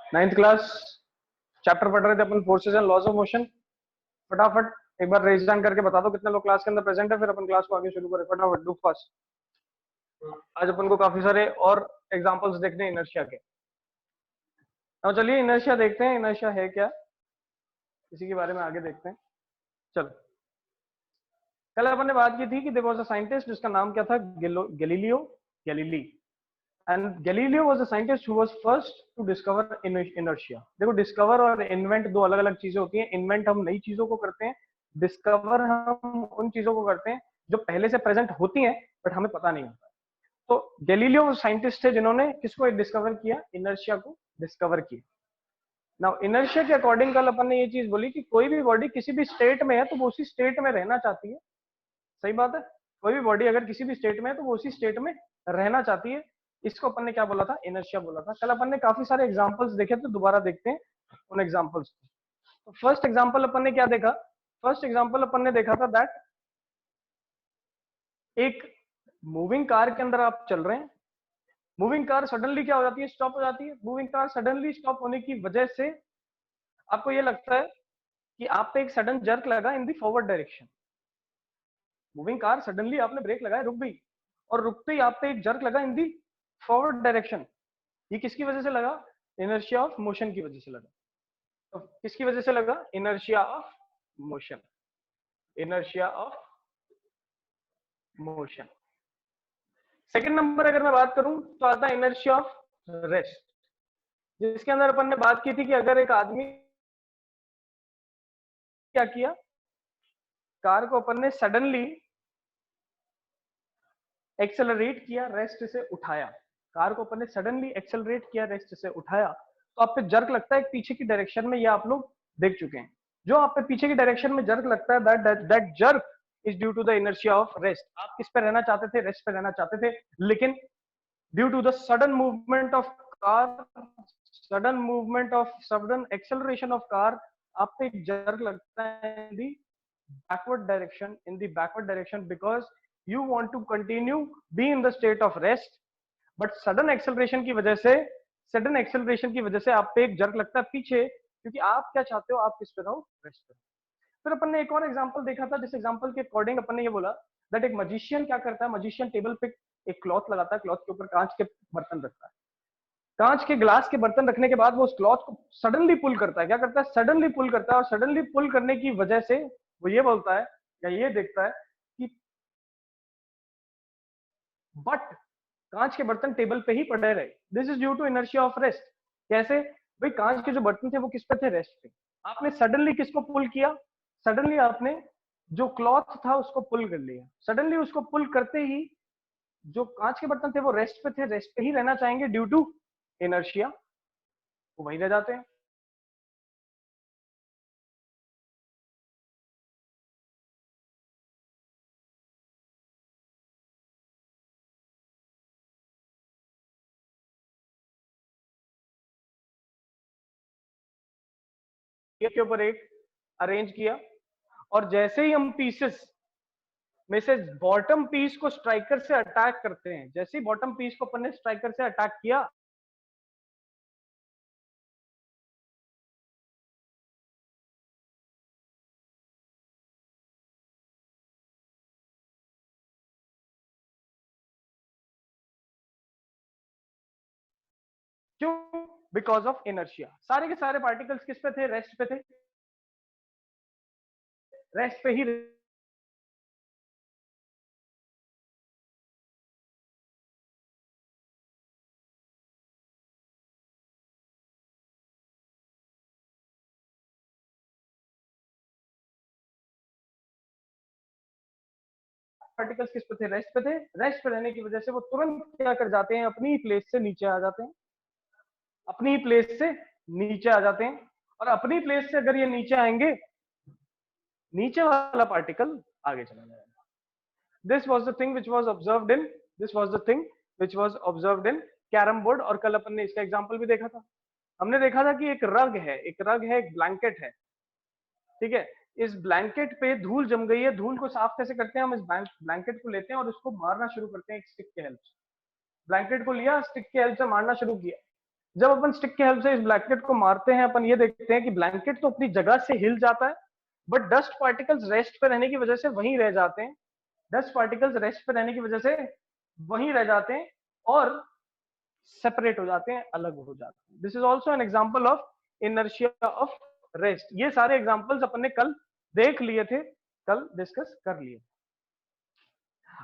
Ninth class chapter पढ़ रहे थे अपन, forces and laws of motion. फटाफट एक बार रेज डाउन करके बता दो कितने लोग क्लास के अंदर प्रेजेंट है, फिर अपन क्लास को आगे शुरू करें। फटाफट डू फास्ट। आज अपन को काफी सारे और एग्जांपल्स देखने हैं इनर्शिया के। अब चलिए इनर्शिया देखते हैं, इनर्शिया है क्या, इसी के बारे में आगे देखते हैं। चलो, कल अपन ने बात की थी कि देयर वाज अ साइंटिस्ट जिसका नाम क्या था, Galileo Galilei. And Galileo was a scientist who was first to discover inertia. देखो, डिस्कवर और इन्वेंट दो अलग अलग चीजें होती हैं। इन्वेंट हम नई चीजों को करते हैं, डिस्कवर हम उन चीजों को करते हैं जो पहले से प्रेजेंट होती हैं बट हमें पता नहीं होता। तो गैलीलियो साइंटिस्ट थे जिन्होंने किसको डिस्कवर किया, इनर्शिया को डिस्कवर किया। नाउ इनर्शिया के अकॉर्डिंग कल अपन ने ये चीज बोली कि कोई भी बॉडी किसी भी स्टेट में है तो वो उसी स्टेट में रहना चाहती है। सही बात है, कोई भी बॉडी अगर किसी भी स्टेट में है तो वो उसी स्टेट में रहना चाहती है। इसको अपन ने क्या बोला था, इनर्शिया बोला था। कल अपन ने काफी सारे एग्जांपल्स देखे, तो दोबारा देखते हैं उन एग्जांपल्स को। तो फर्स्ट एग्जांपल अपन ने क्या देखा, फर्स्ट एग्जांपल अपन ने देखा था दैट एक मूविंग कार के अंदर आप चल रहे हैं, मूविंग कार सडनली क्या हो जाती है, स्टॉप हो जाती है। मूविंग कार सडनली स्टॉप होने की वजह से आपको ये लगता है कि आप पे एक सडन जर्क लगा in the forward direction. Moving car suddenly आपने ब्रेक लगाया, रुक गई, और रुकते ही आप पे एक जर्क लगा इन दी फॉरवर्ड डायरेक्शन। ये किसकी वजह से लगा, इनर्शिया ऑफ मोशन की वजह से लगा। तो किसकी वजह से लगा, inertia of motion, inertia of motion. Second number अगर मैं बात करूं तो आता है इनर्शिया ऑफ रेस्ट, जिसके अंदर अपन ने बात की थी कि अगर एक आदमी क्या किया, कार को अपन ने सडनली एक्सेलरेट किया, रेस्ट से उठाया, कार को अपन ने सडनली एक्सेलरेट किया, रेस्ट से उठाया, तो आप पे जर्क लगता है एक पीछे की डायरेक्शन में। ये आप लोग देख चुके हैं। जो आप पे पीछे की डायरेक्शन में जर्क लगता है, that jerk is due to the inertia of rest. आप किस पे रहना चाहते थे, रेस्ट पे रहना चाहते थे, लेकिन due to the sudden movement of car, sudden acceleration of car, आप पे जर्क लगता है इन दी backward direction, in the backward direction, because you want to continue be in the state of rest, but sudden acceleration की वजह से, sudden acceleration की वजह से आप पे एक जर्क लगता है पीछे, क्योंकि आप क्या चाहते हो, आप किस पे रहो, रेस्ट पे। फिर अपन ने एक और एग्जांपल देखा था, जिस एग्जांपल के अकॉर्डिंग अपन ने ये बोला दैट एक मजिशियन क्या करता है, मजिशियन टेबल पे एक क्लॉथ लगाता है, क्लॉथ के ऊपर कांच के बर्तन रखता है, कांच के ग्लास के बर्तन रखने के बाद वो उस क्लॉथ को सडनली पुल करता है। क्या करता है, सडनली पुल करता है, और सडनली पुल करने की वजह से वो ये बोलता है या ये देखता है कि बट कांच के बर्तन टेबल पे ही पड़े रहे, this is due to inertia of rest. कैसे भाई, कांच के जो बर्तन थे वो किस पे थे, रेस्ट पे। आपने सडनली किसको पुल किया, सडनली आपने जो क्लॉथ था उसको पुल कर लिया। सडनली उसको पुल करते ही जो कांच के बर्तन थे वो रेस्ट पे थे, रेस्ट पे ही रहना चाहेंगे ड्यू टू इनर्शिया, वो वहीं रह जाते हैं। के ऊपर एक अरेंज किया, और जैसे ही हम पीसेस में से बॉटम पीस को स्ट्राइकर से अटैक करते हैं, जैसे ही बॉटम पीस को अपन ने स्ट्राइकर से अटैक किया, क्यों, बिकॉज ऑफ इनर्शिया। सारे के सारे पार्टिकल्स किस पे थे, रेस्ट पे थे, रेस्ट पे ही पार्टिकल्स किस पे थे, रेस्ट पे थे। रेस्ट पे रहने की वजह से वो तुरंत क्या कर जाते हैं, अपनी ही प्लेस से नीचे आ जाते हैं, अपनी ही प्लेस से नीचे आ जाते हैं। और अपनी प्लेस से अगर ये नीचे आएंगे, नीचे वाला पार्टिकल आगे चला जाएगा। This was the thing which was observed in, this was the thing which was observed in carrom board. और कल अपन ने इसका एग्जाम्पल भी देखा था। हमने देखा था कि एक रग है, एक रग है, एक ब्लैंकेट है, ठीक है। इस ब्लैंकेट पे धूल जम गई है, धूल को साफ कैसे करते हैं, हम इस ब्लैंकेट को लेते हैं और उसको मारना शुरू करते हैं एक स्टिक के हेल्प से। ब्लैंकेट को लिया, स्टिक के हेल्प से मारना शुरू किया, जब अपन स्टिक की हेल्प से इस ब्लैंकेट को मारते हैं, अपन ये देखते हैं कि ब्लैंकेट तो अपनी जगह से हिल जाता है, बट डस्ट पार्टिकल्स रेस्ट पे रहने की वजह से वहीं रह जाते हैं। डस्ट पार्टिकल्स रेस्ट पे रहने की वजह से वहीं रह जाते हैं और सेपरेट हो जाते हैं, अलग हो जाते हैं। This is also an example of inertia of rest. ये सारे एग्जाम्पल्स अपन ने कल देख लिए थे, कल डिस्कस कर लिए।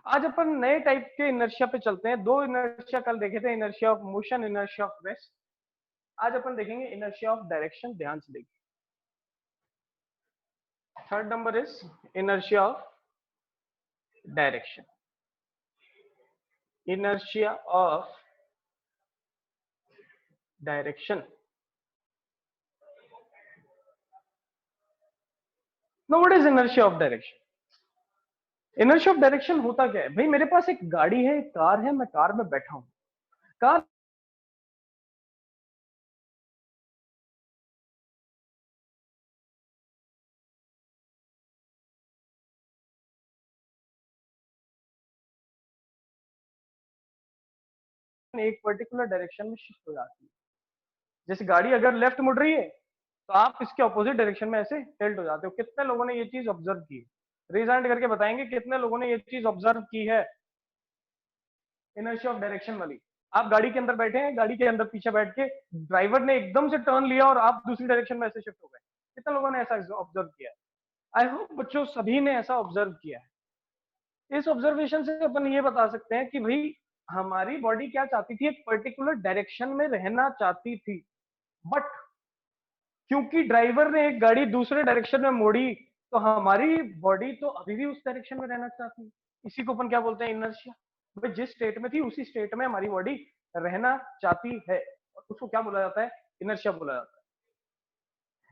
आज अपन नए टाइप के इनर्शिया पे चलते हैं। दो इनर्शिया कल देखे थे, inertia of motion, inertia of rest. आज अपन देखेंगे इनर्शिया ऑफ डायरेक्शन। ध्यान से देखिए, third number is inertia of direction. Inertia of direction. No, what is inertia of direction? Inertia of direction होता क्या है भाई? मेरे पास एक गाड़ी है, एक कार है, मैं कार में बैठा हूं। कार एक पर्टिकुलर डायरेक्शन में शिफ्ट हो जाती है। जैसे गाड़ी अगर लेफ्ट मुड़ रही है तो आप इसके ऑपोजिट डायरेक्शन में ऐसे टिल्ट हो जाते हो। कितने लोगों ने ये चीज ऑब्जर्व की है? रेज हैंड करके बताएंगे कितने लोगों ने ये चीज ऑब्जर्व की है, इनर्शिया ऑफ डायरेक्शन वाली। आप गाड़ी के अंदर बैठे हैं, गाड़ी के अंदर पीछे बैठ के ड्राइवर ने एकदम से टर्न लिया और आप दूसरी डायरेक्शन में ऐसे शिफ्ट हो गए। कितने लोगों ने ऐसा ऑब्जर्व किया है? आई होप बच्चों सभी ने ऐसा ऑब्जर्व किया है। इस ऑब्जर्वेशन से अपन ये बता सकते हैं कि भाई हमारी बॉडी क्या चाहती थी, एक पर्टिकुलर डायरेक्शन में रहना चाहती थी, बट क्योंकि ड्राइवर ने एक गाड़ी दूसरे डायरेक्शन में मोड़ी तो हमारी बॉडी तो अभी भी उस डायरेक्शन में रहना चाहती है। इसी को अपन क्या बोलते हैं? इनर्शिया। भाई जिस स्टेट में थी उसी स्टेट में हमारी बॉडी रहना चाहती है, और उसको क्या बोला जाता है? इनर्शिया बोला जाता है।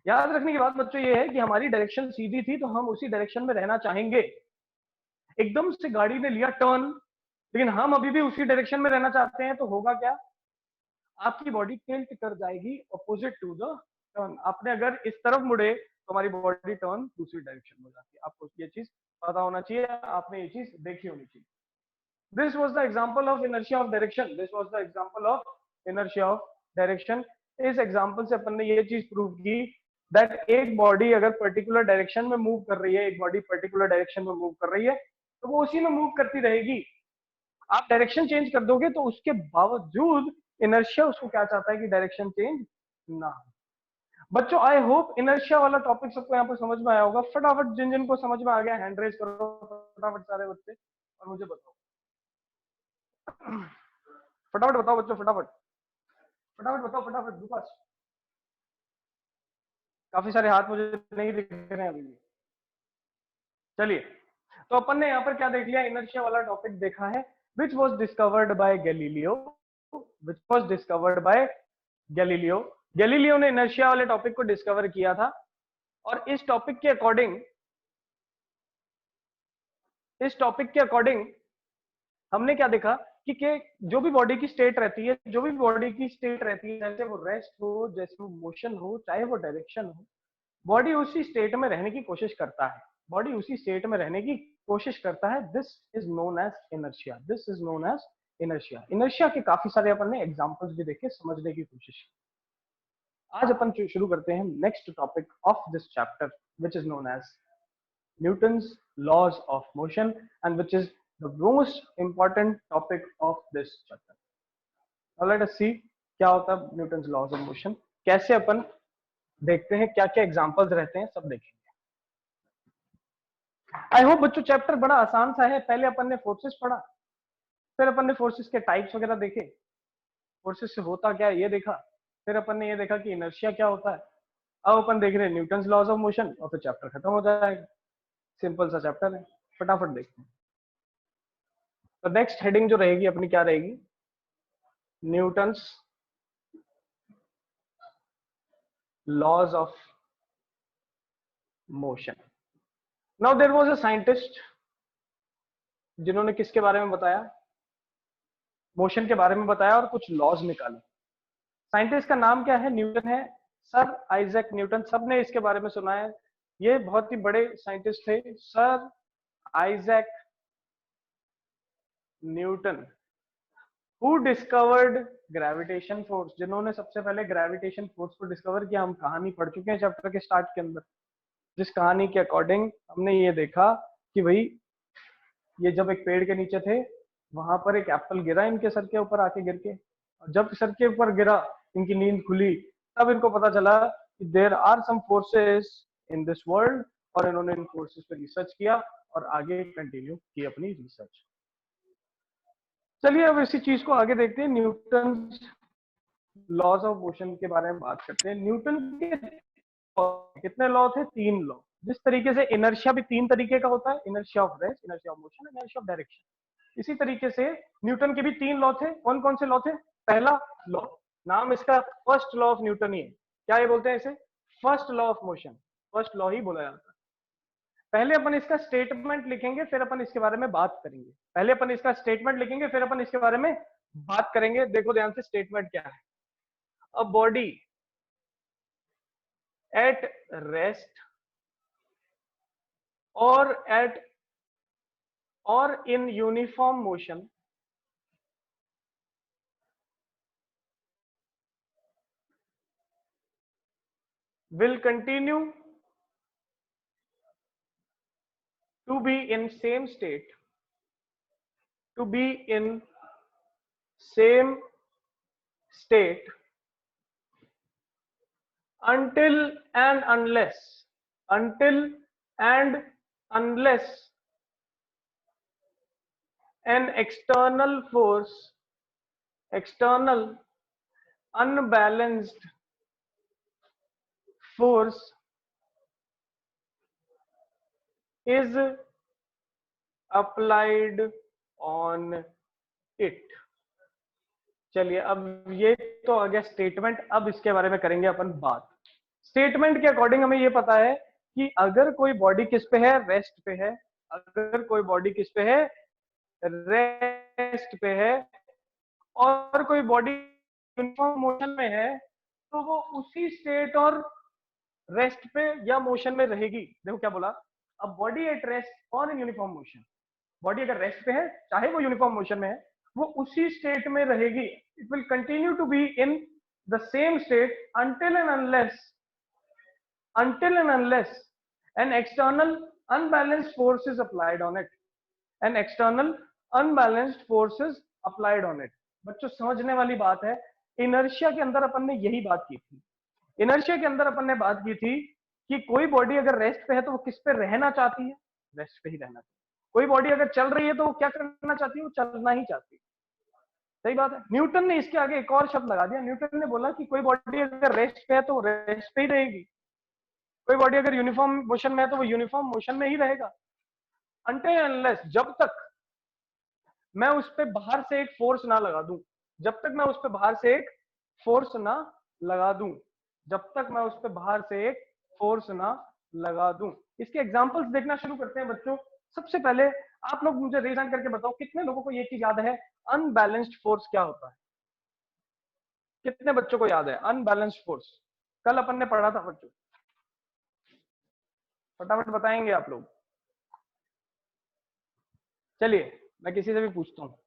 याद रखने की बात बच्चों ये है कि हमारी डायरेक्शन सीधी थी तो हम उसी डायरेक्शन में रहना चाहेंगे। एकदम से गाड़ी ने लिया टर्न, लेकिन हम अभी भी उसी डायरेक्शन में रहना चाहते हैं, तो होगा क्या? आपकी बॉडी टिल्ट कर जाएगी अपोजिट टू द टर्न। आपने अगर इस तरफ मुड़े तो हमारी बॉडी टर्न दूसरी डायरेक्शन में हो जाती है। आपको ये चीज पता होना चाहिए, आपने ये चीज देखी होनी चाहिए। This was the example of inertia of direction. This was the example of inertia of direction. इस एग्जाम्पल से अपन ने ये चीज प्रूव की दैट एक बॉडी अगर पर्टिकुलर डायरेक्शन में मूव कर रही है, एक बॉडी पर्टिकुलर डायरेक्शन में मूव कर रही है, तो वो उसी में मूव करती रहेगी। आप डायरेक्शन चेंज कर दोगे तो उसके बावजूद इनर्शिया उसको क्या चाहता है कि डायरेक्शन चेंज ना हो। बच्चों आई होप इनर्शिया वाला टॉपिक सबको यहाँ पर समझ में आया होगा। फटाफट जिन जिन को समझ में आ गया हैंड रेज करो फटाफट सारे बच्चे, और मुझे बताओ। फटाफट बताओ बच्चों, फटाफट फटाफट बताओ, फटाफट विकास। काफी सारे हाथ मुझे नहीं दिख रहे हैं अभी भी। चलिए, तो अपन ने यहाँ पर क्या देख लिया? इनर्शिया वाला टॉपिक देखा है, which was discovered by Galileo. Which was discovered by Galileo. Galileo ने इनर्शिया वाले टॉपिक को डिस्कवर किया था। और इस टॉपिक के अकॉर्डिंग हमने क्या देखा कि जो भी बॉडी की स्टेट रहती है, जैसे वो रेस्ट हो, जैसे वो मोशन हो, चाहे वो डायरेक्शन हो, बॉडी उसी स्टेट में रहने की कोशिश करता है। बॉडी उसी स्टेट में रहने की कोशिश करता है। This is known as inertia. This is known as inertia. Inertia के काफी सारे अपन ने एग्जांपल्स भी देखे, समझने की कोशिश की। आज अपन शुरू करते हैं next topic of this chapter, which is known as Newton's laws of motion, and which is the most important topic of this chapter. Now let us see क्या होता है न्यूटन्स लॉज ऑफ मोशन, कैसे अपन देखते हैं, क्या क्या examples रहते हैं, सब देखेंगे। आई होप बच्चों चैप्टर बड़ा आसान सा है। पहले अपन ने फोर्सेस पढ़ा, फिर अपन ने फोर्सेस के टाइप्स वगैरह देखे, फोर्सेस से होता क्या है ये देखा, फिर अपन ने ये देखा कि इनर्शिया क्या होता है। अब अपन देख रहे हैं न्यूटन्स लॉज ऑफ मोशन, और फिर चैप्टर खत्म हो जाएगा। सिंपल सा चैप्टर है, फटाफट देखते हैं। तो नेक्स्ट हेडिंग जो रहेगी अपनी क्या रहेगी? Newton's laws of motion. Now there was a scientist जिन्होंने किसके बारे में बताया? मोशन के बारे में बताया और कुछ लॉज निकाले। साइंटिस्ट का नाम क्या है? न्यूटन है, सर आइजैक न्यूटन। सबने इसके बारे में सुना है, ये बहुत ही बड़े साइंटिस्ट थे, sir Isaac Newton. Who discovered gravitation force, जिन्होंने सबसे पहले ग्रेविटेशन फोर्स को डिस्कवर किया। हम कहानी पढ़ चुके हैं चैप्टर के स्टार्ट के अंदर, जिस कहानी के अकॉर्डिंग हमने ये देखा कि भाई ये जब एक पेड़ के नीचे थे, वहां पर एक एप्पल गिरा इनके सर के ऊपर आके गिर के, और जब सर के ऊपर गिरा इनकी नींद खुली, तब इनको पता चला कि there are some forces in this world, और इन्होंने इन फोर्सेस पे रिसर्च किया और आगे कंटिन्यू की अपनी रिसर्च। चलिए अब इसी चीज को आगे देखते हैं, न्यूटन लॉज ऑफ मोशन के बारे में बात करते हैं। न्यूटन के कितने लॉ थे? 3 लॉ। जिस तरीके से इनर्शिया भी 3 तरीके का होता है, inertia of rest, inertia of motion, inertia of direction, इसी तरीके से न्यूटन के भी 3 लॉ थे। कौन कौन से लॉ थे? पहला लॉ, नाम इसका फर्स्ट लॉ ऑफ न्यूटन ही है। क्या ये बोलते हैं इसे? First law of motion, first law ही बोला जाता है। पहले अपन इसका स्टेटमेंट लिखेंगे, फिर अपन इसके बारे में बात करेंगे। पहले अपन इसका स्टेटमेंट लिखेंगे, फिर अपन इसके बारे में बात करेंगे। देखो ध्यान से, स्टेटमेंट क्या है? A body at rest or in uniform motion will continue to be in same state, to be in same state until and unless an external force, external unbalanced force is applied on it। चलिए अब ये तो आ गया statement. अब इसके बारे में करेंगे अपन बात। स्टेटमेंट के अकॉर्डिंग हमें ये पता है कि अगर कोई बॉडी किस पे है? रेस्ट पे है। अगर कोई बॉडी किस पे है? रेस्ट पे है, और कोई बॉडी यूनिफॉर्म मोशन में है, तो वो उसी स्टेट और रेस्ट पे या मोशन में रहेगी। देखो क्या बोला, अब बॉडी एट रेस्ट और इन यूनिफॉर्म मोशन। बॉडी अगर रेस्ट पे है, चाहे वो यूनिफॉर्म मोशन में है, वो उसी स्टेट में रहेगी। It will continue to be in the same state until and unless an external unbalanced force is applied on it, an external unbalanced force is applied on it। बच्चों समझने वाली बात है, इनर्शिया के अंदर अपन ने यही बात की थी। इनर्शिया के अंदर अपन ने बात की थी कि कोई बॉडी अगर रेस्ट पे है तो वो किस पे रहना चाहती है? रेस्ट पे ही रहना चाहती है। कोई बॉडी अगर चल रही है तो वो क्या करना चाहती है? वो चलना ही चाहती है। सही बात है। न्यूटन ने इसके आगे एक और शब्द लगा दिया। न्यूटन ने बोला कि कोई बॉडी अगर रेस्ट पे है तो रेस्ट पे ही रहेगी, कोई बॉडी अगर यूनिफॉर्म मोशन में है तो वो यूनिफॉर्म मोशन में ही रहेगा। अनटिल अनलेस, जब तक मैं उस पे बाहर से एक फोर्स ना लगा दूं, जब तक मैं उस पे बाहर से एक फोर्स ना लगा दूं, जब तक मैं उस पे बाहर से एक फोर्स ना लगा दूं। इसके एग्जांपल्स देखना शुरू करते हैं बच्चों। सबसे पहले आप लोग मुझे रीजन करके बताओ, कितने लोगों को ये चीज याद है अनबैलेंस्ड फोर्स क्या होता है? कितने बच्चों को याद है अनबैलेंस्ड फोर्स? कल अपन ने पढ़ा था बच्चों, फटाफट बताएंगे आप लोग। चलिए मैं किसी से भी पूछता हूँ।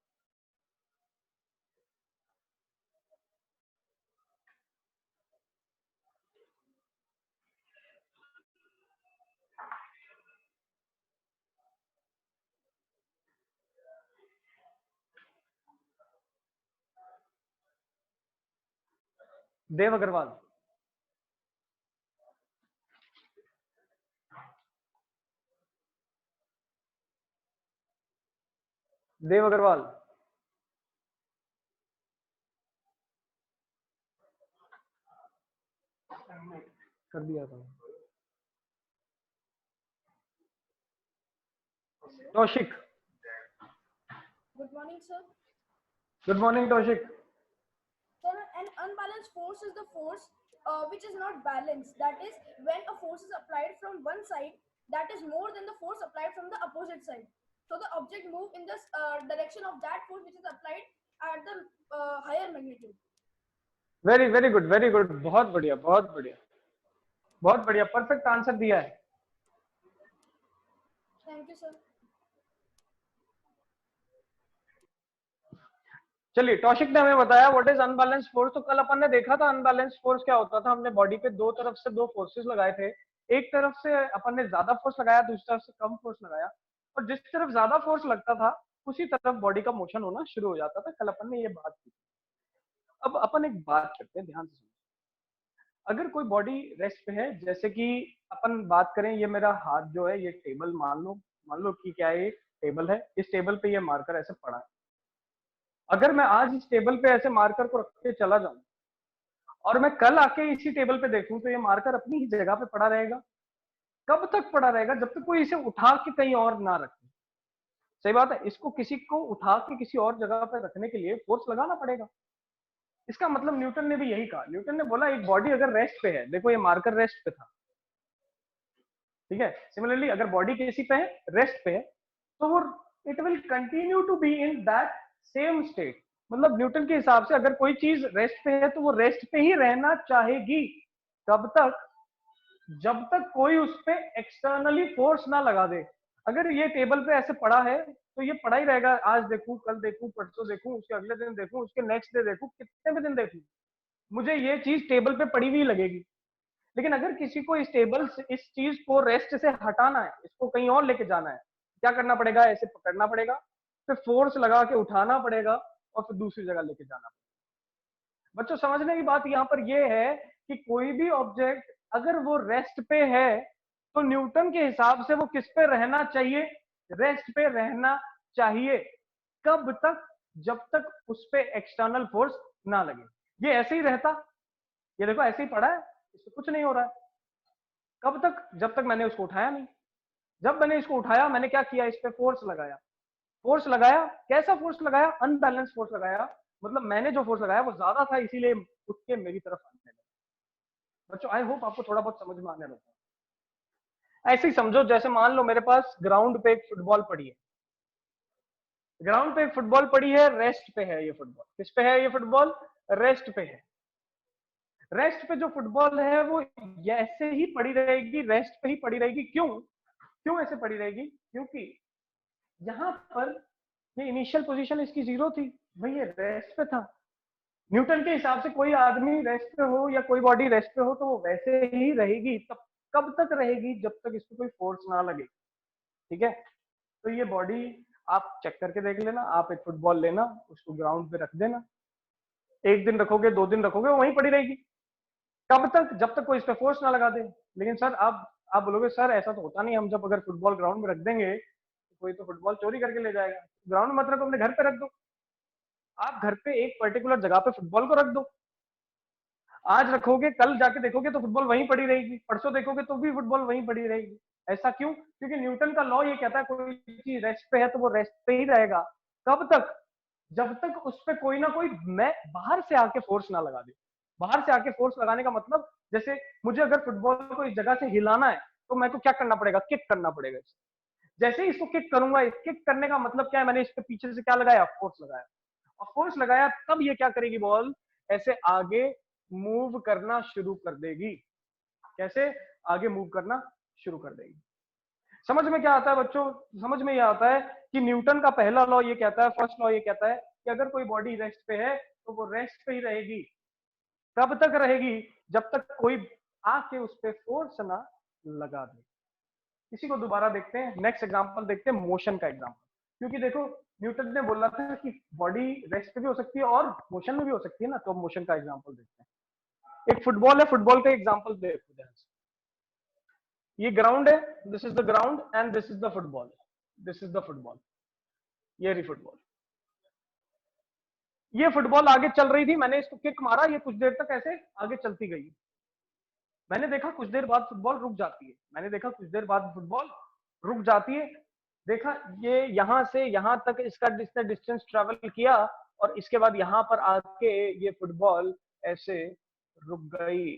देव अग्रवाल, देव अग्रवाल, कर दिया था। Kaushik, Good morning, sir. Good morning Kaushik. Sir, an unbalanced force is the force which is not balanced. That is, when a force is applied from one side, that is more than the force applied from the opposite side. So the object move in the direction of that force which is applied at the higher magnitude. Very very good, very good, बहुत बढ़िया, बहुत बढ़िया, बहुत बढ़िया, perfect answer दिया है। Thank you, sir. चलिए, टॉशिक ने हमें बताया व्हाट इज अनबैलेंस फोर्स। तो कल अपन ने देखा था अनबैलेंस फोर्स क्या होता था। हमने बॉडी पे दो तरफ से दो फोर्सेस लगाए थे। एक तरफ से अपन ने ज्यादा फोर्स लगाया, दूसरी तरफ से कम फोर्स लगाया, और जिस तरफ ज्यादा फोर्स लगता था उसी तरफ बॉडी का मोशन होना शुरू हो जाता था। कल अपन ने ये बात की। अब अपन एक बात करते हैं, ध्यान से सुनो। अगर कोई बॉडी रेस्ट पे है, जैसे कि अपन बात करें, ये मेरा हाथ जो है, ये टेबल मान लो कि क्या है, ये टेबल है। इस टेबल पे ये मार्कर ऐसे पड़ा है। अगर मैं आज इस टेबल पे ऐसे मार्कर को रख के चला जाऊं और मैं कल आके इसी टेबल पे देखूं, तो ये मार्कर अपनी ही जगह पे पड़ा रहेगा। कब तक पड़ा रहेगा? जब तक कोई इसे उठा के कहीं और ना रखे। सही बात है। इसको किसी को उठा के किसी और जगह पे रखने के लिए फोर्स लगाना पड़ेगा। इसका मतलब न्यूटन ने भी यही कहा। न्यूटन ने बोला एक बॉडी अगर रेस्ट पे है, देखो ये मार्कर रेस्ट पे था, ठीक है। सिमिलरली अगर बॉडी किसी पे है, रेस्ट पे है, तो वो it will continue to be in that same state. मतलब न्यूटन के हिसाब से अगर कोई चीज रेस्ट पे है तो वो रेस्ट पे ही रहना चाहेगी। कब तक? जब तक कोई उस पे एक्सटर्नली फोर्स ना लगा दे। अगर ये टेबल पे ऐसे पड़ा है तो ये पड़ा ही रहेगा। आज देखूं, कल देखूं, परसों देखूं, उसके अगले दिन देखूं, उसके नेक्स्ट डे देखूं, कितने भी दिन देखूं, मुझे ये चीज टेबल पे पड़ी हुई लगेगी। लेकिन अगर किसी को इस टेबल से, इस चीज को रेस्ट से हटाना है, इसको कहीं और लेके जाना है, क्या करना पड़ेगा? ऐसे पकड़ना पड़ेगा, फिर फोर्स लगा के उठाना पड़ेगा, और फिर दूसरी जगह लेके जाना पड़ेगा। बच्चों, समझने की बात यहाँ पर यह है कि कोई भी ऑब्जेक्ट अगर वो रेस्ट पे है तो न्यूटन के हिसाब से वो किस पे रहना चाहिए? रेस्ट पे रहना चाहिए। कब तक? जब तक उस पे एक्सटर्नल फोर्स ना लगे। ये ऐसे ही रहता, ये देखो ऐसे ही पड़ा है, इससे कुछ नहीं हो रहा है। कब तक? जब तक मैंने उसको उठाया नहीं। जब मैंने इसको उठाया, मैंने क्या किया? इस पे फोर्स लगाया। फोर्स लगाया, कैसा फोर्स लगाया? अनबैलेंस फोर्स लगाया। मतलब मैंने जो फोर्स लगाया वो ज्यादा था, इसीलिए उठ के मेरी तरफ आने लगा। बच्चों, आई होप आपको थोड़ा बहुत समझ में आने लगा। ऐसे ही समझो, जैसे मान लो मेरे पास ग्राउंड पे एक फुटबॉल पड़ी है। ग्राउंड पे एक फुटबॉल पड़ी है, रेस्ट पे है ये फुटबॉल। किस पे है ये फुटबॉल? रेस्ट पे है। रेस्ट पे जो फुटबॉल है वो ऐसे ही पड़ी रहेगी, रेस्ट पे ही पड़ी रहेगी। क्यों? क्यों ऐसे पड़ी रहेगी? क्योंकि यहाँ पर ये इनिशियल पोजीशन इसकी 0 थी, भाई ये रेस्ट पे था। न्यूटन के हिसाब से कोई आदमी रेस्ट पे हो या कोई बॉडी रेस्ट पे हो तो वो वैसे ही रहेगी। तब कब तक रहेगी? जब तक इसको कोई फोर्स ना लगे। ठीक है। तो ये बॉडी आप चेक करके देख लेना। आप एक फुटबॉल लेना, उसको ग्राउंड पे रख देना, एक दिन रखोगे, 2 दिन रखोगे, वो वहीं पड़ी रहेगी। कब तक? जब तक कोई इस पे फोर्स ना लगा दे। लेकिन सर आप बोलोगे सर ऐसा तो होता नहीं, हम जब अगर फुटबॉल ग्राउंड में रख देंगे तो कोई तो फुटबॉल चोरी करके ले जाएगा। ग्राउंड में मतलब अपने घर पे रख दो। आप घर पे एक पर्टिकुलर जगह पे फुटबॉल को रख दो। आज रखोगे, कल जाके देखोगे तो फुटबॉल वहीं पड़ी रहेगी, परसों देखोगे तो भी फुटबॉल वहीं पड़ी रहेगी। ऐसा क्यों? क्योंकि न्यूटन का लॉ ये कहता है कोई चीज रेस्ट पे है तो वो रेस्ट पे ही रहेगा। कब तक? जब तक उस पर कोई ना कोई मैं बाहर से आके फोर्स ना लगा दे। बाहर से आके फोर्स लगाने का मतलब, जैसे मुझे अगर फुटबॉल को इस जगह से हिलाना है तो मेरे को क्या करना पड़ेगा? किक करना पड़ेगा। जैसे ही इसको किक करूंगा, किक करने का मतलब क्या है? मैंने इसके पीछे से क्या लगाया? फोर्स लगाया। और फोर्स लगाया तब ये क्या करेगी? बॉल ऐसे आगे मूव करना शुरू कर देगी। कैसे? आगे मूव करना शुरू कर देगी। समझ में क्या आता है बच्चों? समझ में यह आता है कि न्यूटन का पहला लॉ ये कहता है, फर्स्ट लॉ ये कहता है कि अगर कोई बॉडी रेस्ट पे है तो वो रेस्ट पे ही रहेगी। कब तक रहेगी? जब तक कोई आके उस पर फोर्स ना लगा दे। इसी को दोबारा देखते हैं, नेक्स्ट एग्जांपल देखते हैं, मोशन का एग्जांपल। क्योंकि देखो न्यूटन ने बोला था कि बॉडी रेस्ट पे भी हो सकती है और मोशन में भी हो सकती है ना, तो मोशन का एग्जांपल देखते हैं। एक फुटबॉल है, फुटबॉल का एग्जांपल देखो ध्यान से। ये ग्राउंड है, this is the ground and this is the football. This is the football, ये रही फुटबॉल। ये फुटबॉल आगे चल रही थी, मैंने इसको किक मारा, ये कुछ देर तक ऐसे आगे चलती गई। मैंने देखा कुछ देर बाद फुटबॉल रुक जाती है। मैंने देखा कुछ देर बाद फुटबॉल रुक जाती है। देखा ये यहां से यहां तक इसका इसने डिस्टेंस ट्रेवल किया और इसके बाद यहां पर आके ये फुटबॉल ऐसे रुक गई।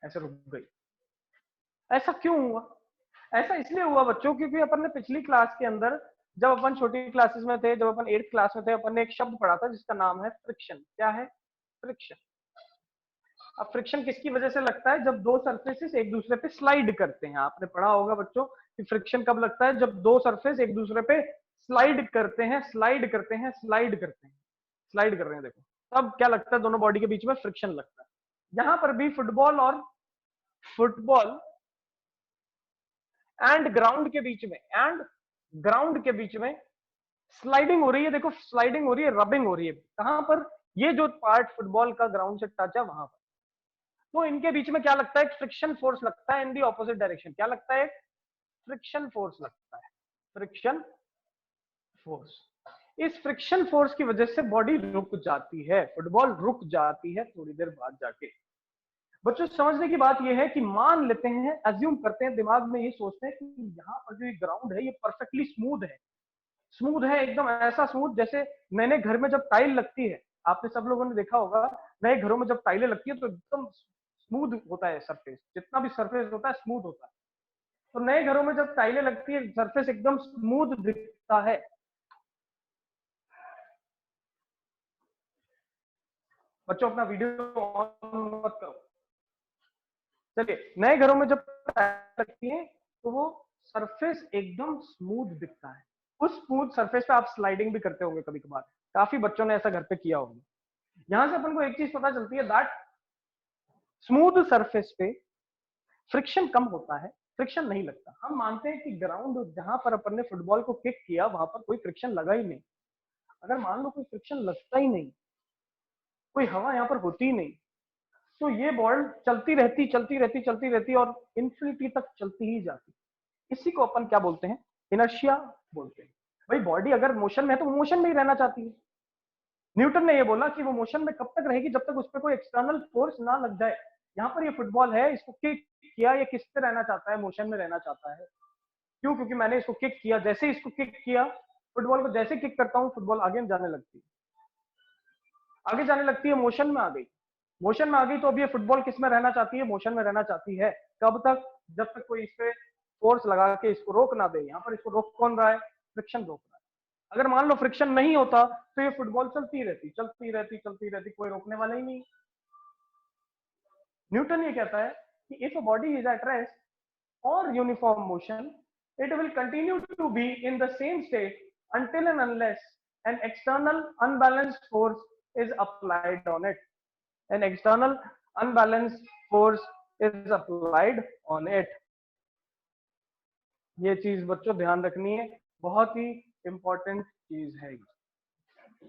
ऐसे रुक गई। ऐसा क्यों हुआ? ऐसा इसलिए हुआ बच्चों क्योंकि अपन ने पिछली क्लास के अंदर, जब अपन छोटी क्लासेस में थे, जब अपन 8th क्लास में थे, अपन ने एक शब्द पढ़ा था जिसका नाम है फ्रिक्शन। क्या है? फ्रिक्शन। अब फ्रिक्शन किसकी वजह से लगता है? जब दो सरफेसेस एक दूसरे पे स्लाइड करते हैं। आपने पढ़ा होगा बच्चों कि फ्रिक्शन कब लगता है? जब दो सरफेस एक दूसरे पे स्लाइड करते हैं, स्लाइड करते हैं, स्लाइड करते हैं। स्लाइड कर रहे हैं देखो, तब क्या लगता है, दोनों बॉडी के बीच में फ्रिक्शन लगता है। यहां पर भी फुटबॉल एंड ग्राउंड के बीच में स्लाइडिंग हो रही है। देखो स्लाइडिंग हो रही है, रबिंग हो रही है। कहां पर? ये जो पार्ट फुटबॉल का ग्राउंड से टच है वहां पर। तो इनके बीच में क्या लगता है? फ्रिक्शन फोर्स लगता है इन दी ऑपोजिट डायरेक्शन। क्या लगता है? फ्रिक्शन फोर्स लगता है, फ्रिक्शन फोर्स। इस फ्रिक्शन फोर्स की वजह से बॉडी रुक जाती है, फुटबॉल रुक जाती है थोड़ी देर बाद जाके। बच्चों समझने की बात यह है कि मान लेते हैं, अज्यूम करते हैं, दिमाग में ये सोचते हैं कि यहाँ पर जो ये ग्राउंड है ये परफेक्टली स्मूथ है एकदम, ऐसा स्मूथ जैसे मैंने घर में जब टाइल लगती है, आपने सब लोगों ने देखा होगा नए घरों में जब टाइलें लगती है तो एकदम स्मूथ होता है सरफेस, जितना भी सरफेस होता है स्मूथ होता है। तो नए घरों में जब टाइलें लगती है सरफेस एकदम स्मूथ दिखता है। बच्चों अपना वीडियो ऑन मत करो। चलिए, नए घरों में जब टाइलें लगती है तो वो सरफेस एकदम स्मूथ दिखता है। उस स्मूथ सरफेस पे आप स्लाइडिंग भी करते होंगे कभी कभार, काफी बच्चों ने ऐसा घर पे किया होगा। यहां से अपन को एक चीज पता चलती है, दैट स्मूथ सरफेस पे फ्रिक्शन कम होता है, फ्रिक्शन नहीं लगता। हम मानते हैं कि ग्राउंड जहां पर अपन ने फुटबॉल को किक किया वहां पर कोई फ्रिक्शन लगा ही नहीं। अगर मान लो कोई फ्रिक्शन लगता ही नहीं, कोई हवा यहाँ पर होती ही नहीं, तो ये बॉल चलती रहती और इन्फिनिटी तक चलती ही जाती। इसी को अपन क्या बोलते हैं? इनर्शिया बोलते हैं। भाई बॉडी अगर मोशन में है तो मोशन में ही रहना चाहती है। न्यूटन ने ये बोला कि वो मोशन में कब तक रहेगी, जब तक उस पर कोई एक्सटर्नल फोर्स ना लग जाए। यहाँ पर ये फुटबॉल है, इसको किक किया, ये किस पे रहना चाहता है? मोशन में रहना चाहता है। क्यों? क्योंकि मैंने इसको किक किया, जैसे ही इसको किक किया, फुटबॉल को जैसे किक करता हूँ फुटबॉल आगे जाने लगती है, मोशन में आ गई। मोशन में आ गई तो अब ये फुटबॉल किस में रहना चाहती है? मोशन में रहना चाहती है। कब तक? जब तक कोई इस पे फोर्स लगा के इसको रोक ना दे। यहाँ पर इसको रोक कौन रहा है? फ्रिक्शन रोक रहा है। अगर मान लो फ्रिक्शन नहीं होता तो ये फुटबॉल चलती रहती, कोई रोकने वाला ही नहीं। न्यूटन ये कहता है कि if a body is at rest और uniform motion, it will continue to be in the same state until and unless an external unbalanced force is applied on it. An external unbalanced force is applied on it. ये चीज बच्चों ध्यान रखनी है, बहुत ही important चीज है।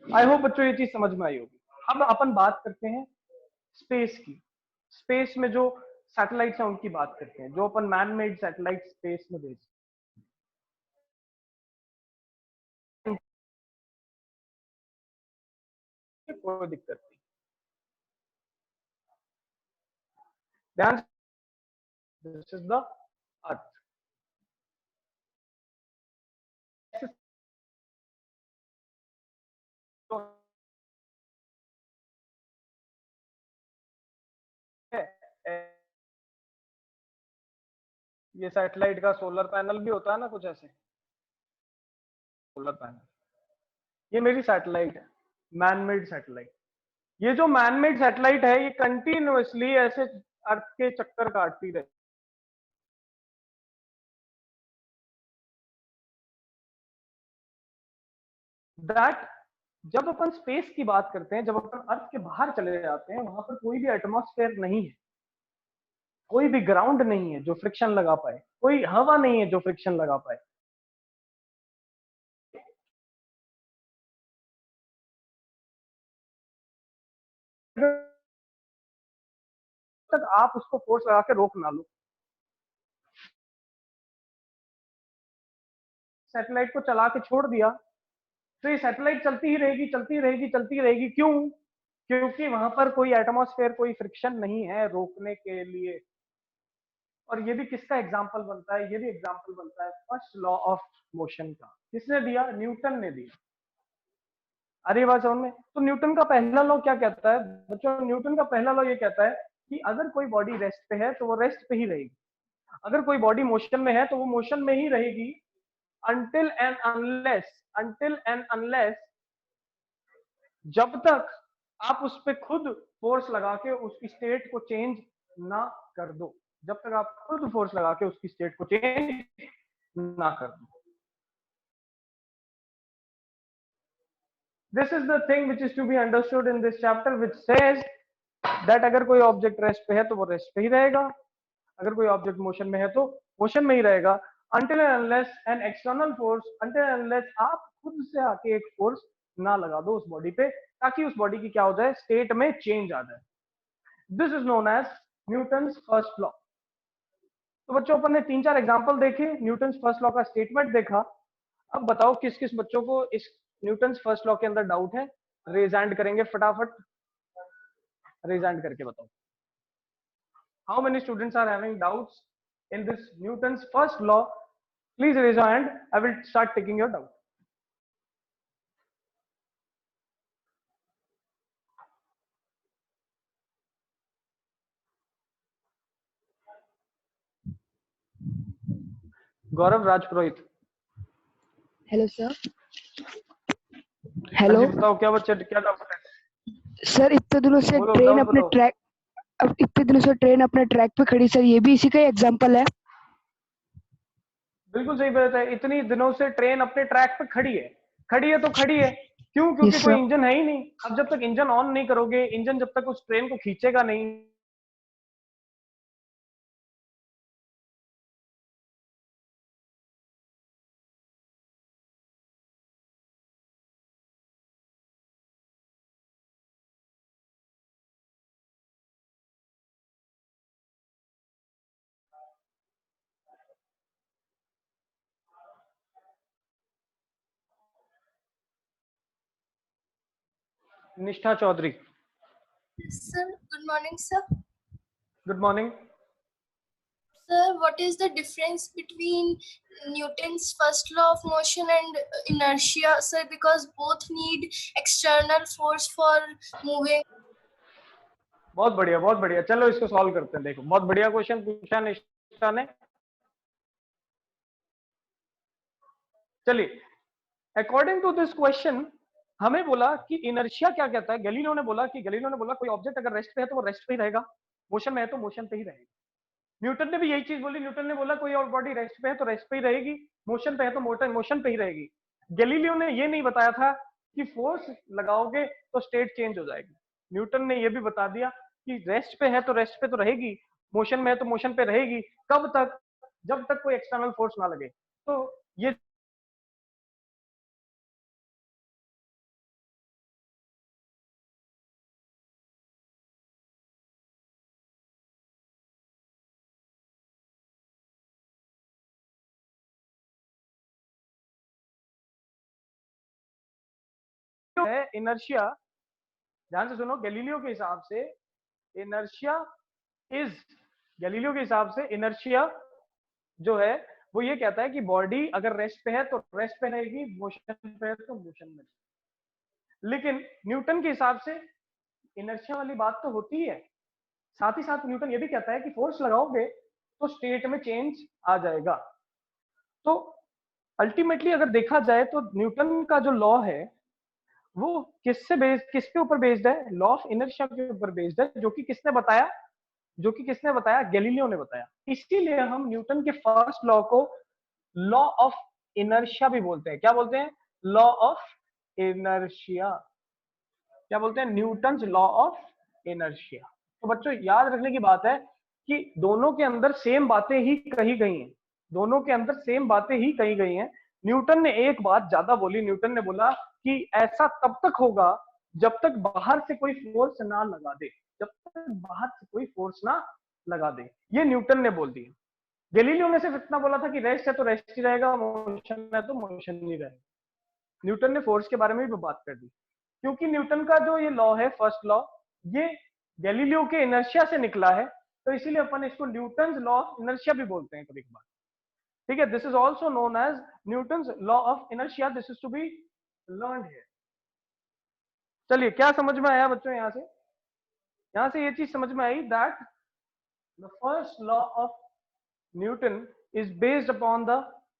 I hope बच्चों ये चीज समझ में आई होगी। अब अपन बात करते हैं स्पेस की। स्पेस में जो सैटेलाइट्स हैं उनकी बात करते हैं, जो अपन मैन मेड सैटेलाइट स्पेस में भेजते हैं, कोई दिक्कत नहीं। ध्यान, दिस इज द अर्थ। ये सैटेलाइट का सोलर पैनल भी होता है ना कुछ ऐसे, सोलर पैनल। ये मेरी सैटेलाइट है, मैन मेड सैटेलाइट। ये जो मैन मेड सैटेलाइट है ये कंटिन्यूअसली ऐसे अर्थ के चक्कर काटती रहती दैट। जब अपन स्पेस की बात करते हैं, जब अपन अर्थ के बाहर चले जाते हैं, वहां पर कोई भी एटमॉस्फेयर नहीं है, कोई भी ग्राउंड नहीं है जो फ्रिक्शन लगा पाए, कोई हवा नहीं है जो फ्रिक्शन लगा पाए। तक आप उसको फोर्स लगा के रोक ना लो, सैटेलाइट को चला के छोड़ दिया तो ये सैटेलाइट चलती रहेगी। क्यों? क्योंकि वहां पर कोई एटमॉस्फेयर, कोई फ्रिक्शन नहीं है रोकने के लिए। और ये भी किसका एग्जाम्पल बनता है? ये भी एग्जाम्पल बनता है फर्स्ट लॉ ऑफ मोशन का। किसने दिया? न्यूटन ने दिया। अरे बात समझ में? तो न्यूटन का पहला लॉ क्या कहता है बच्चों? न्यूटन का पहला लॉ ये कहता है कि अगर कोई बॉडी रेस्ट पे है तो वो रेस्ट पे ही रहेगी, अगर कोई बॉडी मोशन में है तो वो मोशन में ही रहेगी, until and unless जब तक आप उस पर खुद फोर्स लगा के उसकी स्टेट को चेंज ना कर दो, जब तक आप खुद फोर्स लगा के उसकी स्टेट को चेंज ना कर दो। This is the thing which is to be understood in this chapter which says that अगर कोई ऑब्जेक्ट रेस्ट पे है तो वो रेस्ट पे ही रहेगा, अगर कोई ऑब्जेक्ट मोशन में है तो मोशन में ही रहेगा, until and unless an external force, until and unless आप खुद से आके एक फोर्स ना लगा दो उस बॉडी पे ताकि उस बॉडी की क्या हो जाए, स्टेट में चेंज आ जाए। This is known as Newton's first law. तो बच्चों अपन ने 3-4 एग्जांपल देखे, न्यूटन्स फर्स्ट लॉ का स्टेटमेंट देखा। अब बताओ किस किस बच्चों को इस न्यूटन्स फर्स्ट लॉ के अंदर डाउट है, रेज हैंड करेंगे फटाफट, रेज हैंड करके बताओ। How many students are having doubts in this Newton's first law? Please raise your hand. I will start taking your doubt. Gaurav Rajpurohit. Hello sir. हाँ hello जी, बताओ क्या बच्चे क्या डाउट है? सर, इतने दिनों से बोलो, ट्रेन doubt अपने बताओ। ट्रैक अब इतने दिनों से ट्रेन अपने ट्रैक पे खड़ी, सर ये भी इसी का एग्जांपल है। बिल्कुल सही बात है, इतनी दिनों से ट्रेन अपने ट्रैक पे खड़ी है, खड़ी है तो खड़ी है, क्यों? क्योंकि यस कोई सर। इंजन है ही नहीं। अब जब तक इंजन ऑन नहीं करोगे, इंजन जब तक उस ट्रेन को खींचेगा नहीं, Nishtha Chaudhary. Sir, good morning, sir. Good morning. Sir, what is the difference between Newton's first law of motion and inertia, sir? Because both need external force for moving. बहुत बढ़िया, बहुत बढ़िया, चलो इसको सॉल्व करते हैं। देखो, बहुत बढ़िया क्वेश्चन पूछा निष्ठा ने। चलिए, अकॉर्डिंग टू दिस क्वेश्चन हमें बोला कि इनर्शिया क्या कहता है। गैलीलियो ने बोला कोई ऑब्जेक्ट अगर रेस्ट पे है तो वो रेस्ट पे ही रहेगा, मोशन में है तो मोशन पे ही रहेगा। न्यूटन ने भी यही चीज बोली, न्यूटन ने बोला कोई और बॉडी रेस्ट पे है तो रेस्ट पे ही रहेगी, मोशन पे है तो मोशन पे ही रहेगी। गैलीलियो ने ये नहीं बताया था कि फोर्स लगाओगे तो स्टेट चेंज हो जाएगी। न्यूटन ने ये भी बता दिया कि रेस्ट पे है तो रेस्ट पे तो रहेगी, मोशन में है तो मोशन पे रहेगी। कब तक? जब तक कोई एक्सटर्नल फोर्स ना लगे। तो ये है इनर्शिया। ध्यान से सुनो, गैलीलियो के हिसाब से इनर्शिया इज, गैलीलियो के हिसाब से इनर्शिया जो है वो ये कहता है कि बॉडी अगर रेस्ट पे है तो रेस्ट पे रहेगी, मोशन पे है तो मोशन में। लेकिन न्यूटन के हिसाब से इनर्शिया वाली बात तो होती है, साथ ही साथ न्यूटन ये भी कहता है कि फोर्स लगाओगे तो स्टेट में चेंज आ जाएगा। तो अल्टीमेटली अगर देखा जाए तो न्यूटन का जो लॉ है वो किसके ऊपर बेस्ड है? लॉ ऑफ इनर्शिया के ऊपर बेस्ड है, जो कि किसने बताया? गैलीलियो ने बताया। इसीलिए हम न्यूटन के फर्स्ट लॉ को लॉ ऑफ इनर्शिया भी बोलते हैं। क्या बोलते हैं? Law of inertia. क्या बोलते हैं? Newton's law of inertia. तो बच्चों याद रखने की बात है कि दोनों के अंदर सेम बातें ही कही गई हैं, दोनों के अंदर सेम बातें ही कही गई हैं। न्यूटन ने एक बात ज्यादा बोली, न्यूटन ने बोला कि ऐसा तब तक होगा जब तक बाहर से कोई फोर्स ना लगा दे, जब तक बाहर से कोई फोर्स ना लगा दे, ये न्यूटन ने बोल दिया। गैलीलियो ने सिर्फ इतना बोला था कि रेस्ट है तो रेस्ट ही रहेगा, मोशन है तो मोशन ही रहेगा। न्यूटन ने फोर्स के बारे में भी बात कर दी, क्योंकि न्यूटन का जो ये लॉ है फर्स्ट लॉ, ये गैलीलियो के इनर्शिया से निकला है, तो इसीलिए अपन इसको न्यूटन्स लॉ ऑफ इनर्शिया भी बोलते हैं कभी कभार। ठीक है, this is also known as Newton's law of inertia. This is to be learned here. चलिए, क्या समझ में आया बच्चों? यहां से ये चीज समझ में आई that the first law of Newton is based upon the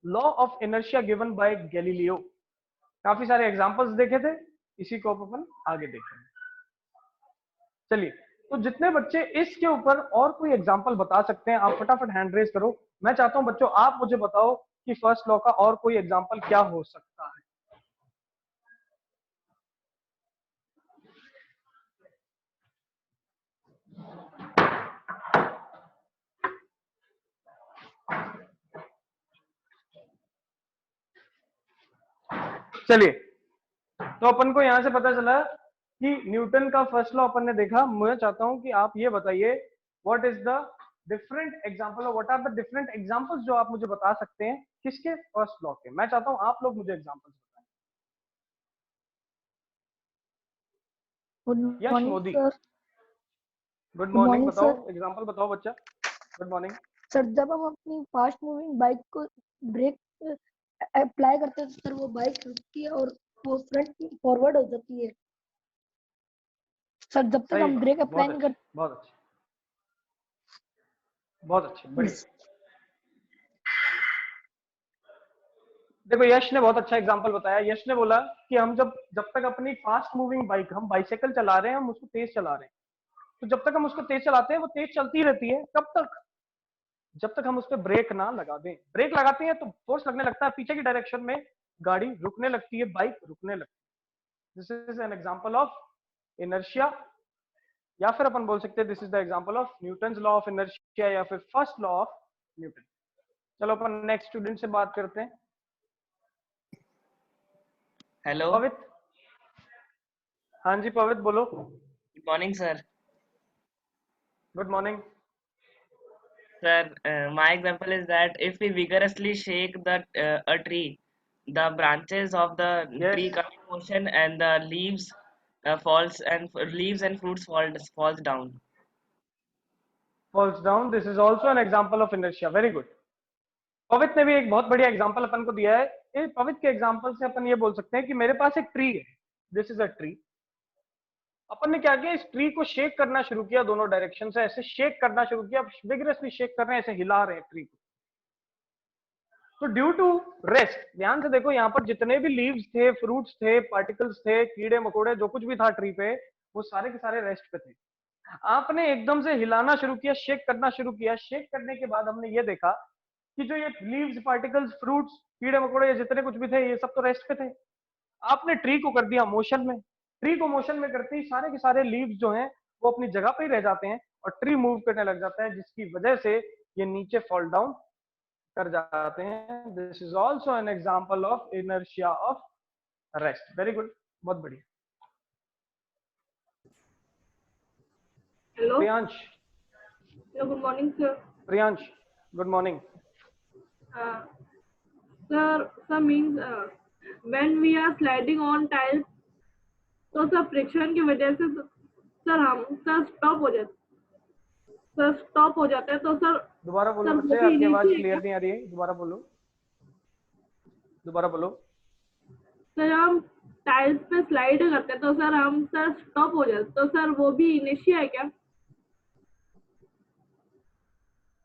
law of inertia given by Galileo. काफी सारे एग्जांपल्स देखे थे, इसी को अपन आगे देखेंगे। चलिए, तो जितने बच्चे इसके ऊपर और कोई एग्जांपल बता सकते हैं आप फटाफट हैंड रेज करो। मैं चाहता हूं बच्चों आप मुझे बताओ कि फर्स्ट लॉ का और कोई एग्जांपल क्या हो सकता है। चलिए, तो अपन को यहाँ से पता चला कि न्यूटन का फर्स्ट लॉ अपन ने देखा। मैं चाहता हूं कि आप ये बताइए what is the different example और what are the different examples जो आप मुझे बता सकते हैं किसके फर्स्ट लॉ के। मैं चाहता हूं आप लोग मुझे एग्जांपल्स बताएं। Good Yash morning Modi, sir. Good good morning. Morning बताओ सर। एग्जांपल बताओ बच्चा। Good morning. सर जब हम अपनी फास्ट मूविंग बाइक को ब्रेक अप्लाई करते हैं तो सर वो बाइक रुकती है और वो फ्रंट फॉरवर्ड हो जाती है। सर जब तक सही हम बात, ब्रेक अप्लाई बहुत नहीं अच्छे, करते। बहुत अच्छे, बहुत अच्छे, बढ़िया। देखो यश ने बहुत अच्छा एग्जांपल बताया। यश ने बोला कि हम जब तक अपनी फास्ट मूविंग बाइक, हम बाइसाइकिल चला रहे हैं, हम उसको तेज चला रहे हैं, तो जब तक हम उसको तेज चलाते हैं वो तेज चलती रहती है। कब तक? जब तक हम उस पर ब्रेक ना लगा दें। ब्रेक लगाते हैं तो फोर्स लगने लगता है पीछे की डायरेक्शन में, गाड़ी रुकने लगती है, बाइक रुकने लगती है। This is an example of inertia, या फिर अपन बोल सकते हैं this is the example of Newton's law of inertia, या फिर फर्स्ट लॉ ऑफ न्यूटन। चलो अपन नेक्स्ट स्टूडेंट से बात करते हैं। हेलो, पवित। हाँ जी पवित बोलो। Good morning sir. Good morning. Sir, my example is that if we vigorously shake a tree, the branches of the Yes. tree come in motion and the leaves leaves and fruits falls down. Falls down. This is also an example of inertia. Very good. Pavit ने भी एक बहुत बढ़िया example अपन को दिया है। इस पवित के एग्जांपल से अपन ये बोल सकते हैं कि मेरे पास एक ट्री है, दिस इज अ ट्री। अपन ने क्या किया, इस ट्री को शेक करना शुरू किया, दोनों डायरेक्शन से ऐसे शेक करना शुरू किया, विगरसली शेक कर रहे हैं, ऐसे हिला रहे हैं ट्री को। तो ड्यू टू रेस्ट, ध्यान से देखो यहाँ पर जितने भी लीव्स थे, फ्रूट्स थे, पार्टिकल्स थे, कीड़े मकोड़े जो कुछ भी था ट्री पे, वो सारे के सारे रेस्ट पे थे। आपने एकदम से हिलाना शुरू किया, शेक करना शुरू किया। शेक करने के बाद हमने ये देखा कि जो ये लीव्स, पार्टिकल्स, फ्रूट्स, कीड़े मकोड़े जितने कुछ भी थे, ये सब तो रेस्ट पे थे। आपने ट्री को कर दिया मोशन में। ट्री को मोशन में करते ही सारे के सारे लीव्स जो हैं वो अपनी जगह पे ही रह जाते हैं और ट्री मूव करने लग जाता है, जिसकी वजह से ये नीचे फॉल डाउन कर जाते हैं। This is also an example of inertia of rest. Very good, बहुत बढ़िया। Hello. Priyansh. Hello. Good morning, sir. Priyansh, good morning. Sir means when we are sliding on tiles, तो सर फ्रिक्शन की वजह से सर स्टॉप हो जाते हैं। तो सर दोबारा बोलो सर बच्चे, वो भी आपकी आवाज इनिशियल है क्लियर क्या? नहीं आ रही है, दोबारा बोलो, दोबारा बोलो। सर हम टाइल्स पे स्लाइड करते हैं तो सर स्टॉप हो जाते, तो सर वो भी इनिशियल है क्या?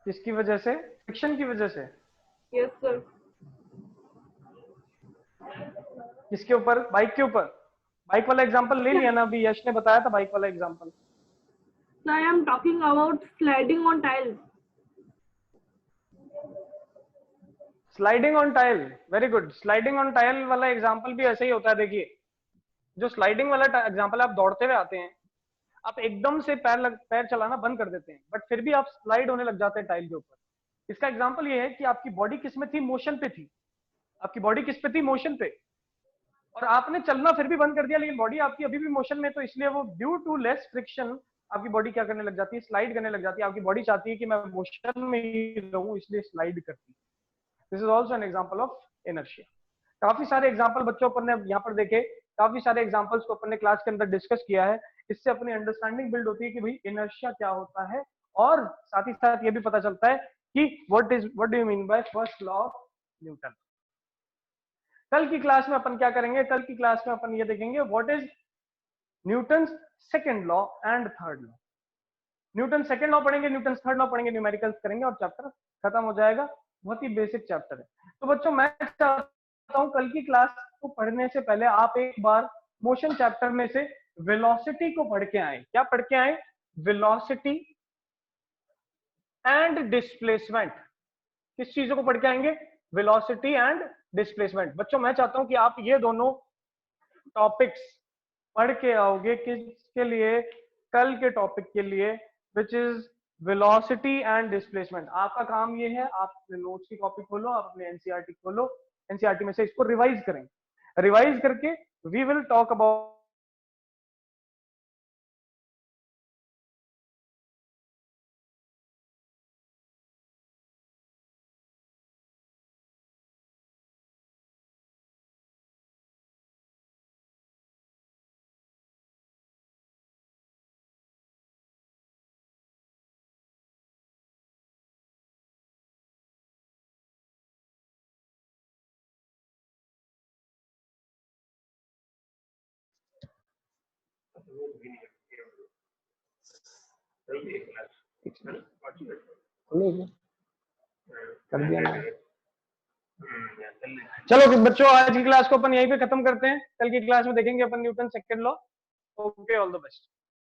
किसकी वजह से? फ्रिक्शन की वजह से। Yes sir. किसके ऊपर? बाइक के ऊपर। बाइक वाला एग्जांपल ले लिया ना अभी, यश ने बताया था बाइक वाला example. Sir I am talking about sliding on tiles. Sliding on tile, very good. Sliding on tile वाला एग्जांपल भी ऐसे ही होता है। देखिए, जो स्लाइडिंग वाला एग्जांपल, आप दौड़ते हुए आते हैं, आप एकदम से पैर चलाना बंद कर देते हैं, बट फिर भी आप स्लाइड होने लग जाते हैं टाइल के ऊपर। इसका एग्जांपल ये है कि आपकी बॉडी किस में थी? मोशन पे थी। आपकी बॉडी किस पे थी? मोशन पे। और आपने चलना फिर भी बंद कर दिया, लेकिन बॉडी आपकी अभी भी मोशन में, तो इसलिए वो ड्यू टू लेस फ्रिक्शन आपकी बॉडी क्या करने लग जाती है? स्लाइड करने लग जाती है। आपकी बॉडी चाहती है कि मैं मोशन में ही रहूं, इसलिए स्लाइड करती है। This is also an example of inertia. काफी सारे एग्जाम्पल बच्चों अपन ने यहाँ पर देखे, काफी सारे एग्जाम्पल्स को अपन ने क्लास के अंदर डिस्कस किया है। इससे अपनी अंडरस्टैंडिंग बिल्ड होती है कि भाई इनर्शिया क्या होता है, और साथ ही साथ ये भी पता चलता है कि what do you mean by first law of Newton. कल की क्लास में अपन क्या करेंगे? कल की क्लास में अपन ये देखेंगे what is Newton's second law and third law. Newton second law पढ़ेंगे, न्यूटन थर्ड लॉ पढ़ेंगे, न्यूमेरिकल्स करेंगे और चैप्टर खत्म हो जाएगा। बहुत ही बेसिक चैप्टर है। तो बच्चों, मैं चाहता हूं कल की क्लास को पढ़ने से पहले आप एक बार मोशन चैप्टर में से वेलोसिटी को पढ़ के आए। क्या पढ़ के आए? Velocity and displacement. किस चीजों को पढ़ के आएंगे? Velocity and displacement. बच्चों, मैं चाहता हूं कि आप ये दोनों टॉपिक्स पढ़ के आओगे। किसके लिए? कल के टॉपिक के लिए, which is velocity and displacement. आपका काम ये है, आप अपने नोट्स की कॉपी खोलो, आप अपने एनसीईआरटी खोलो, एनसीईआरटी में से इसको रिवाइज करें। रिवाइज करके वी विल टॉक अबाउट कर दिया ना। चलो बच्चों, आज की क्लास को अपन यहीं पे खत्म करते हैं, कल की क्लास में देखेंगे अपन Newton second law. Okay, all the best.